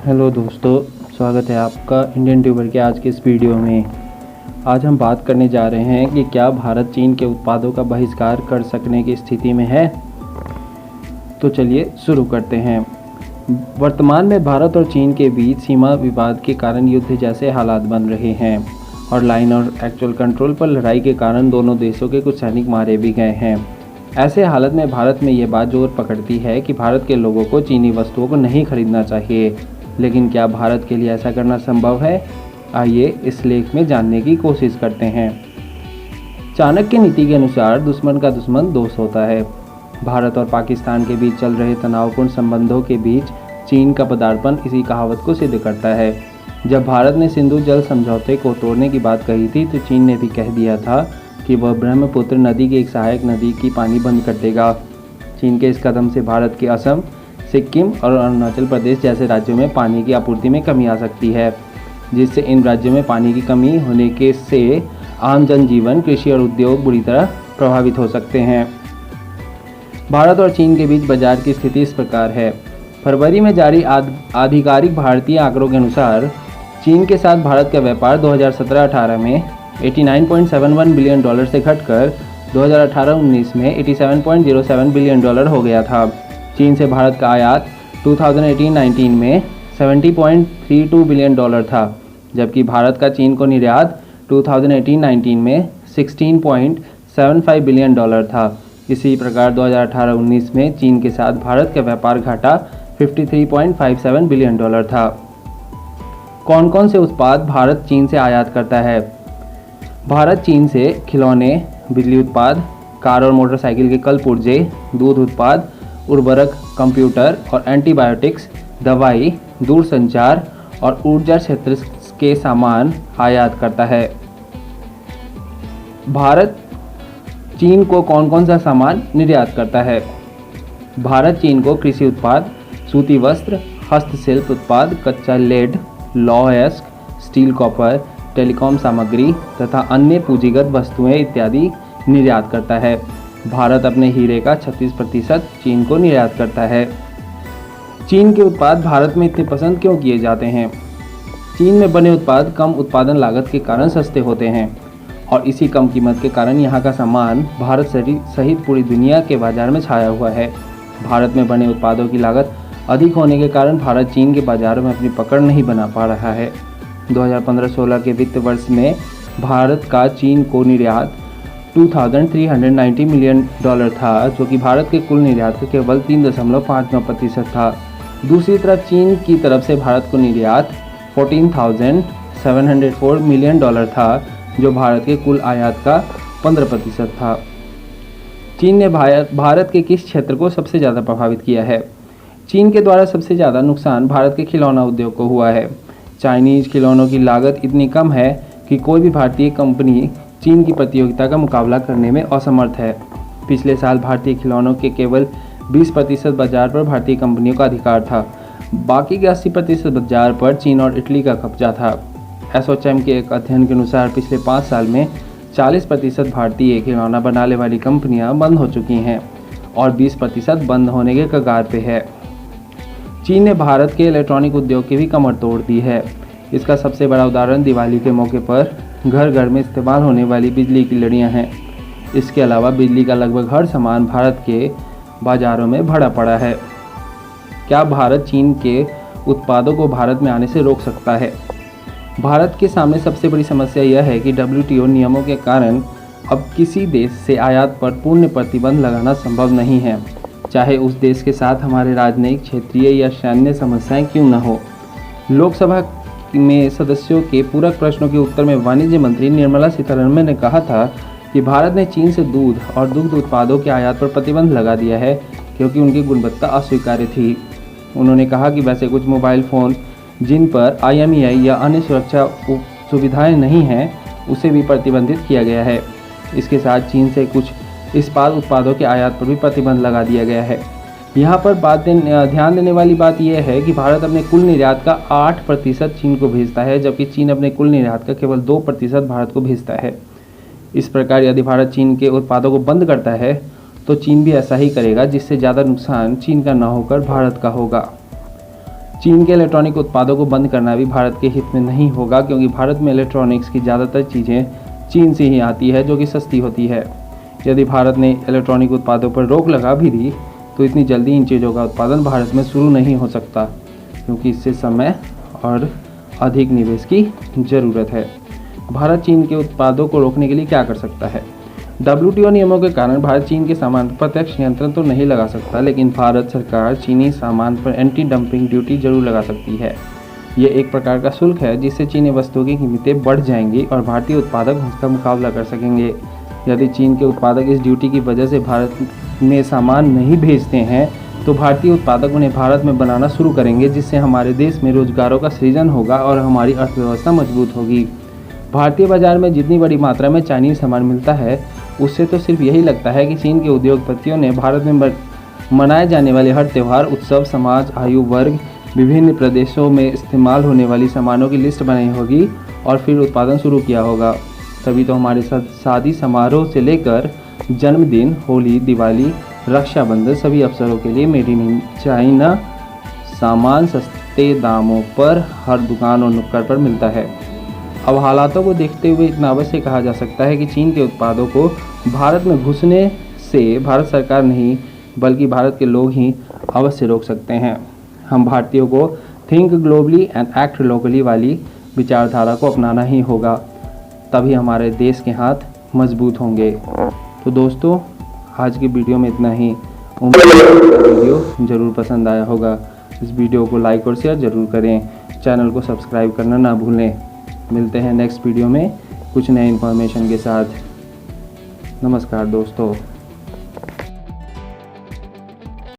Hello दोस्तों, स्वागत है आपका इंडियन ट्यूबर के आज के इस वीडियो में। आज हम बात करने जा रहे हैं कि क्या भारत चीन के उत्पादों का बहिष्कार कर सकने की स्थिति में है। तो चलिए शुरू करते हैं। वर्तमान में भारत और चीन के बीच सीमा विवाद के कारण युद्ध जैसे हालात बन रहे हैं और लाइन और एक्चुअल कंट्रोल पर लड़ाई के कारण दोनों देशों के कुछ सैनिक मारे भी गए हैं। ऐसे हालत में भारत में ये बात जोर पकड़ती है कि भारत के लोगों को चीनी वस्तुओं को नहीं खरीदना चाहिए, लेकिन क्या भारत के लिए ऐसा करना संभव है? आइए इस लेख में जानने की कोशिश करते हैं। चाणक्य नीति के अनुसार दुश्मन का दुश्मन दोस्त होता है। भारत और पाकिस्तान के बीच चल रहे तनावपूर्ण संबंधों के बीच चीन का पदार्पण इसी कहावत को सिद्ध करता है। जब भारत ने सिंधु जल समझौते को तोड़ने की बात कही थी तो चीन ने भी कह दिया था कि वह ब्रह्मपुत्र नदी की एक सहायक नदी की पानी बंद कर देगा। चीन के इस कदम से भारत के असम, सिक्किम और अरुणाचल प्रदेश जैसे राज्यों में पानी की आपूर्ति में कमी आ सकती है, जिससे इन राज्यों में पानी की कमी होने के से आम जनजीवन, कृषि और उद्योग बुरी तरह प्रभावित हो सकते हैं। भारत और चीन के बीच बाजार की स्थिति इस प्रकार है। फरवरी में जारी आधिकारिक भारतीय आंकड़ों के अनुसार चीन के साथ भारत का व्यापार 2017-18 में $89.71 बिलियन से घटकर 2018-19 में $87.07 बिलियन हो गया था। चीन से भारत का आयात 2018-19 में $70.32 बिलियन था, जबकि भारत का चीन को निर्यात 2018-19 में $16.75 बिलियन था। इसी प्रकार 2018-19 में चीन के साथ भारत का व्यापार घाटा $53.57 बिलियन था। कौन कौन से उत्पाद भारत चीन से आयात करता है? भारत चीन से खिलौने, बिजली उत्पाद, कार और मोटरसाइकिल के कल पुर्जे, दूध उत्पाद, उर्वरक, कंप्यूटर और एंटीबायोटिक्स, दवाई, दूरसंचार और ऊर्जा क्षेत्र के सामान आयात करता है। भारत चीन को कौन कौन सा सामान निर्यात करता है? भारत चीन को कृषि उत्पाद, सूती वस्त्र, हस्तशिल्प उत्पाद, कच्चा लेड, लौह अयस्क, स्टील, कॉपर, टेलीकॉम सामग्री तथा अन्य पूंजीगत वस्तुएं इत्यादि निर्यात करता है। भारत अपने हीरे का 36% चीन को निर्यात करता है। चीन के उत्पाद भारत में इतने पसंद क्यों किए जाते हैं? चीन में बने उत्पाद कम उत्पादन लागत के कारण सस्ते होते हैं और इसी कम कीमत के कारण यहाँ का सामान भारत सहित पूरी दुनिया के बाजार में छाया हुआ है। भारत में बने उत्पादों की लागत अधिक होने के कारण भारत चीन के बाजारों में अपनी पकड़ नहीं बना पा रहा है। 2015-16 के वित्त वर्ष में भारत का चीन को निर्यात $2,390 मिलियन था, जो कि भारत के कुल निर्यात का केवल 3.59% था। दूसरी तरफ चीन की तरफ से भारत को निर्यात $14,704 मिलियन था, जो भारत के कुल आयात का 15% था। चीन ने भारत के किस क्षेत्र को सबसे ज़्यादा प्रभावित किया है? चीन के द्वारा सबसे ज़्यादा नुकसान भारत के खिलौना उद्योग को हुआ है। चाइनीज़ खिलौनों की लागत इतनी कम है कि कोई भी भारतीय कंपनी चीन की प्रतियोगिता का मुकाबला करने में असमर्थ है। पिछले साल भारतीय खिलौनों के केवल 20% बाजार पर भारतीय कंपनियों का अधिकार था। बाकी के 80% बाजार पर चीन और इटली का कब्जा था। एसोचैम के एक अध्ययन के अनुसार पिछले 5 साल में 40% भारतीय खिलौना बनाने वाली कंपनियां बंद हो चुकी हैं और 20% बंद होने के कगार पे है। चीन ने भारत के इलेक्ट्रॉनिक उद्योग की भी कमर तोड़ दी है। इसका सबसे बड़ा उदाहरण दिवाली के मौके पर घर घर में इस्तेमाल होने वाली बिजली की लड़ियाँ हैं। इसके अलावा बिजली का लगभग हर सामान भारत के बाज़ारों में भरा पड़ा है। क्या भारत चीन के उत्पादों को भारत में आने से रोक सकता है? भारत के सामने सबसे बड़ी समस्या यह है कि WTO नियमों के कारण अब किसी देश से आयात पर पूर्ण प्रतिबंध लगाना संभव नहीं है, चाहे उस देश के साथ हमारे राजनयिक, क्षेत्रीय या सैन्य समस्याएं क्यों न हो। लोकसभा में सदस्यों के पूरक प्रश्नों के उत्तर में वाणिज्य मंत्री निर्मला सीतारमण ने कहा था कि भारत ने चीन से दूध और दुग्ध उत्पादों के आयात पर प्रतिबंध लगा दिया है क्योंकि उनकी गुणवत्ता अस्वीकार्य थी। उन्होंने कहा कि वैसे कुछ मोबाइल फ़ोन जिन पर IMEI या अन्य सुरक्षा सुविधाएं नहीं हैं, उसे भी प्रतिबंधित किया गया है। इसके साथ चीन से कुछ इस्पात उत्पादों के आयात पर भी प्रतिबंध लगा दिया गया है। यहाँ पर ध्यान देने वाली बात यह है कि भारत अपने कुल निर्यात का 8% चीन को भेजता है, जबकि चीन अपने कुल निर्यात का केवल 2% भारत को भेजता है। इस प्रकार यदि भारत चीन के उत्पादों को बंद करता है तो चीन भी ऐसा ही करेगा, जिससे ज़्यादा नुकसान चीन का न होकर भारत का होगा। चीन के इलेक्ट्रॉनिक उत्पादों को बंद करना भी भारत के हित में नहीं होगा, क्योंकि भारत में इलेक्ट्रॉनिक्स की ज़्यादातर चीज़ें चीन से ही आती है जो कि सस्ती होती है। यदि भारत ने इलेक्ट्रॉनिक उत्पादों पर रोक लगा भी दी तो इतनी जल्दी इन चीज़ों का उत्पादन भारत में शुरू नहीं हो सकता, क्योंकि इससे समय और अधिक निवेश की ज़रूरत है। भारत चीन के उत्पादों को रोकने के लिए क्या कर सकता है? WTO नियमों के कारण भारत चीन के सामान पर प्रत्यक्ष नियंत्रण तो नहीं लगा सकता, लेकिन भारत सरकार चीनी सामान पर एंटी डंपिंग ड्यूटी जरूर लगा सकती है। ये एक प्रकार का शुल्क है जिससे चीनी वस्तुओं की कीमतें बढ़ जाएंगी और भारतीय उत्पादक उसका मुकाबला कर सकेंगे। यदि चीन के उत्पादक इस ड्यूटी की वजह से भारत में सामान नहीं भेजते हैं तो भारतीय उत्पादक उन्हें भारत में बनाना शुरू करेंगे, जिससे हमारे देश में रोजगारों का सृजन होगा और हमारी अर्थव्यवस्था मजबूत होगी। भारतीय बाजार में जितनी बड़ी मात्रा में चाइनीज सामान मिलता है उससे तो सिर्फ यही लगता है कि चीन के उद्योगपतियों ने भारत में मनाए जाने वाले हर त्यौहार, उत्सव, समाज, आयु वर्ग, विभिन्न प्रदेशों में इस्तेमाल होने वाली सामानों की लिस्ट बनाई होगी और फिर उत्पादन शुरू किया होगा। तभी तो हमारे साथ शादी समारोह से लेकर जन्मदिन, होली, दिवाली, रक्षाबंधन सभी अवसरों के लिए मेड इन चाइना सामान सस्ते दामों पर हर दुकान और नुक्कड़ पर मिलता है। अब हालातों को देखते हुए इतना अवश्य कहा जा सकता है कि चीन के उत्पादों को भारत में घुसने से भारत सरकार नहीं बल्कि भारत के लोग ही अवश्य रोक सकते हैं। हम भारतीयों को think globally and act locally वाली विचारधारा को अपनाना ही होगा, तभी हमारे देश के हाथ मजबूत होंगे। तो दोस्तों, आज की वीडियो में इतना ही। उम्मीद है वीडियो ज़रूर पसंद आया होगा। इस वीडियो को लाइक और शेयर ज़रूर करें। चैनल को सब्सक्राइब करना ना भूलें। मिलते हैं नेक्स्ट वीडियो में कुछ नए इन्फॉर्मेशन के साथ। नमस्कार दोस्तों।